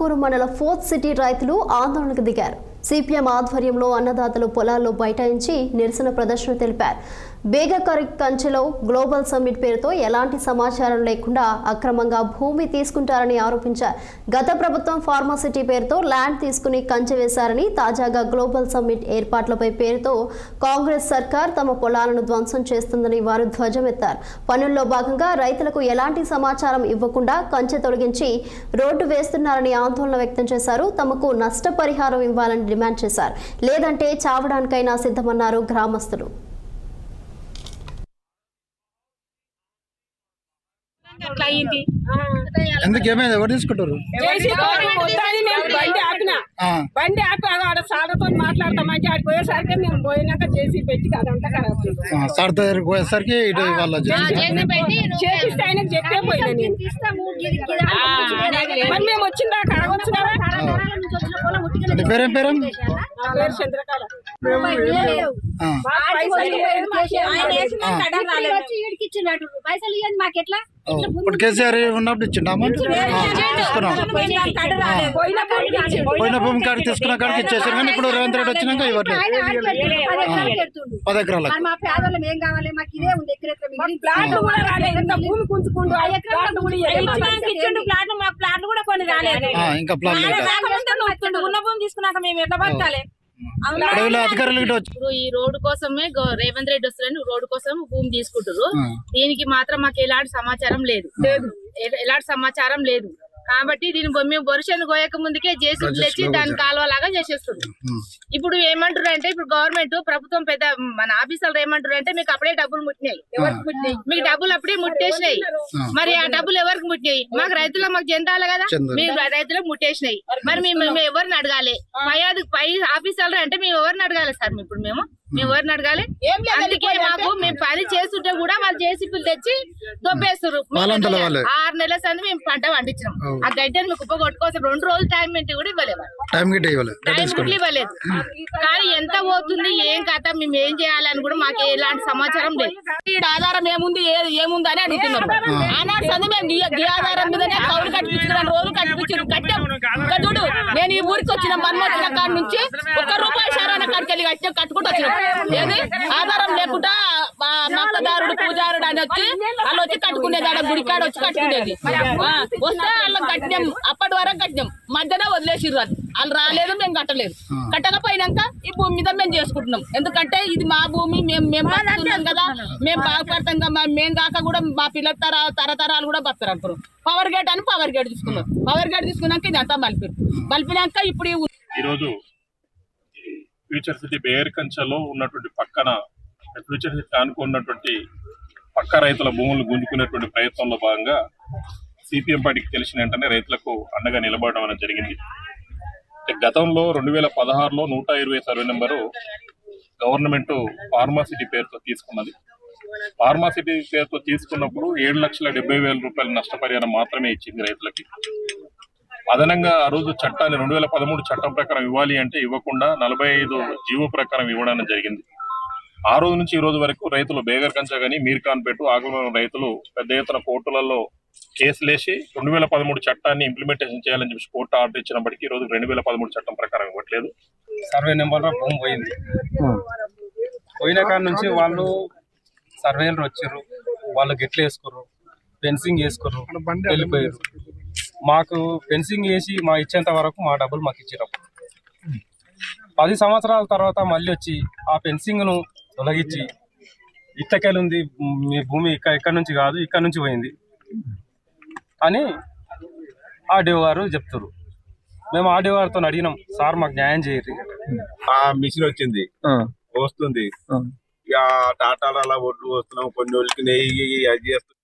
ఆత్మకూరు మండల 4th city రైతులు ఆందోళనకు దిగారు. సిపిఎం ఆధ్వర్యంలో అన్నదాతలు పొలాల్లో బైఠాయించి నిరసన ప్రదర్శన తెలిపారు. బేగకరి కంచెలో గ్లోబల్ సమ్మిట్ పేరుతో ఎలాంటి సమాచారం లేకుండా అక్రమంగా భూమి తీసుకుంటారని ఆరోపించారు. గత ప్రభుత్వం ఫార్మాసిటీ పేరుతో ల్యాండ్ తీసుకుని కంచె వేశారని, తాజాగా గ్లోబల్ సమ్మిట్ ఏర్పాట్లపై పేరుతో కాంగ్రెస్ సర్కార్ తమ పొలాలను ధ్వంసం చేస్తుందని వారు ధ్వజమెత్తారు. పనుల్లో భాగంగా రైతులకు ఎలాంటి సమాచారం ఇవ్వకుండా కంచె తొలగించి రోడ్డు వేస్తున్నారని ఆందోళన వ్యక్తం చేశారు. తమకు నష్టపరిహారం ఇవ్వాలని డిమాండ్ చేశారు. లేదంటే చావడానికైనా సిద్ధమన్నారు గ్రామస్తులు. ఎందుకు ఏమైంది? ఎవరు తీసుకుంటారు? బండి ఆపి ఆడ సార్తో మాట్లాడతామంటే ఆడికి పోయేసరికి మేము పోయినాక చేసి పెట్టి అదంతా సార్ దగ్గరికి పోయేసరికి ఇటు వాళ్ళ చేపిస్తే ఆయనకు చెప్పే పోయినా నేను. మరి మేము వచ్చిందాక అడగొచ్చు కదా. పేరేం పేరు? పేరు చంద్రకళ. ఇప్పుడు కేసీఆర్ ఉన్నప్పుడు ఇచ్చిండామా? తీసుకున్నాం. పోయిన భూమి కాడికి తీసుకున్న కాడికి ఇచ్చేసారు, కానీ ఇప్పుడు రేవంత్ రెడ్డి వచ్చినాక ఇవ్వట్లేదు. 10 ఎకరాలకు ఇంకా ప్లాన్ ఇప్పుడు ఈ రోడ్డు కోసమే రేవంత్ రెడ్డి వస్తారని రోడ్డు కోసం భూమి తీసుకుంటారు. దీనికి మాత్రం మాకు ఎలాంటి సమాచారం లేదు, ఎలాంటి సమాచారం లేదు. కాబట్టి దీని మేము బొరిషను గోయక ముందుకే జేసీబీ తెచ్చి దాని కాలువలాగా చేసేస్తుంది. ఇప్పుడు ఏమంటారు అంటే, ఇప్పుడు గవర్నమెంట్ ప్రభుత్వం పెద్ద మన ఆఫీసర్లు ఏమంటారు అంటే, మీకు అప్పుడే డబ్బులు ముట్టినాయి, మీకు డబ్బులు అప్పుడే ముట్టేసినాయి. మరి ఆ డబ్బులు ఎవరికి ముట్టినాయి? మాకు రైతులకు మాకు చెందాలి కదా, మీరు రైతులకు ముట్టేసినాయి. మరి మేము ఎవరిని అడగాలి? పై ఆఫీసర్లు అంటే మేము ఎవరిని అడగాలి సార్? ఇప్పుడు మేము ఎవరిని అడగాలి? అందుకే మాకు మేము పని చేస్తుంటే కూడా వాళ్ళు జేసీబీలు తెచ్చి దొబ్బేస్తారు. 6 నెలల సంది మేము పంట పండించినాం. ఆ గడ్డని మీకు ఉప కొట్టుకోవచ్చు. 2 రోజులు టైం పెట్టి కూడా ఇవ్వలేదు, ఇవ్వలేదు. కానీ ఎంత పోతుంది, ఏం కథ, మేము ఏం చేయాలని కూడా మాకు ఎలాంటి సమాచారం లేదు. ఈ ఆధారం ఏముంది అని అడుగుతున్నారు. ఆనాడు సంది మేము ఈ ఆధారం మీదనే కౌలు కట్టించిన రోజులు కట్టాం. చూడు, నేను ఈ ఊరికి వచ్చిన మన్మోచిన కాడి నుంచి 1 రూపాయి సారాన కాడికి వెళ్ళి కట్టుకుంటూ వచ్చినాం. ఏది ఆధారం లేకుండా మక్కదారుడు పూజారుడు అని వచ్చి వాళ్ళు వచ్చి కట్టుకునేది, ఆడ గుడికాడ వచ్చి కట్టుకునేది. వస్తే వాళ్ళకి కట్టినాం, అప్పటి వరకు కట్టినాం. మధ్యన వదిలేసిర్రు, వాళ్ళు రాలేదు, మేము కట్టలేదు. కట్టకపోయినాక ఈ భూమి మీద మేము చేసుకుంటున్నాం. ఎందుకంటే ఇది మా భూమి, మేము బతున్నాం కదా, మేము బాగుపడతాం కదా. మేము కాక కూడా మా పిల్లల తరతరాలు కూడా బతారు అనుకున్నాం. పవర్ గేట్ అని పవర్ గేట్ తీసుకున్నాం. పవర్ గేట్ తీసుకున్నాక ఇదంతా మలిపినాక ఇప్పుడు ఈరోజు ఫ్యూచర్ సిటీ బేగరకంచెలో ఉన్నటువంటి పక్కన ఫ్యూచర్ సిటీ అనుకున్నటువంటి పక్క రైతుల భూములు గుంజుకునేటువంటి ప్రయత్నంలో భాగంగా సిపిఎం పార్టీకి తెలిసిన వెంటనే రైతులకు అండగా నిలబడడం అనేది జరిగింది. గతంలో 2016లో 120 సర్వే నెంబరు గవర్నమెంట్ ఫార్మాసిటీ పేరుతో తీసుకున్నది. ఫార్మాసిటీ పేరుతో తీసుకున్నప్పుడు 7,70,000 రూపాయల నష్టపరిహారం మాత్రమే ఇచ్చింది రైతులకి. అదనంగా ఆ రోజు చట్టాన్ని 2013 చట్టం ప్రకారం ఇవ్వాలి అంటే ఇవ్వకుండా 45 జీవో ప్రకారం ఇవ్వడం జరిగింది. ఆ రోజు నుంచి ఈ రోజు వరకు రైతులు బేగరకంచ కానీ మీర్ఖాన్పేట ఆగమనం రైతులు పెద్ద ఎత్తున కోర్టులలో కేసులేసి 2013 చట్టాన్ని ఇంప్లిమెంటేషన్ చేయాలని చెప్పి కోర్టు ఆర్డర్ ఇచ్చినప్పటికీ ఈ రోజు 2013 చట్టం ప్రకారం ఇవ్వట్లేదు. సర్వే నెంబర్ భూమి పోయింది. పోయిన కాడ నుంచి వాళ్ళు సర్వేలు వచ్చారు, వాళ్ళు గిట్లు వేసుకోరు, ఫెన్సింగ్ వేసుకోరు, వెళ్ళిపోయారు. మాకు ఫెన్సింగ్ వేసి మా ఇచ్చేంత వరకు మా డబ్బులు మాకు ఇచ్చేటప్పుడు 10 సంవత్సరాల తర్వాత మళ్ళీ వచ్చి ఆ ఫెన్సింగ్ను తొలగించి ఇట్టకెళ్ళుంది, మీ భూమి ఇక్కడ నుంచి కాదు, ఇక్కడ నుంచి పోయింది అని ఆర్డీఓ గారు చెప్తారు. మేము ఆర్డీఓ గారితో అడిగినాం, సార్ మాకు న్యాయం చేయరు. ఆ మిషన్ వచ్చింది, వస్తుంది, ఇక టాటాలు అలా ఒడ్లు వస్తున్నాం, కొన్ని వాళ్ళకి నెయ్యి అది చేస్తున్నాం.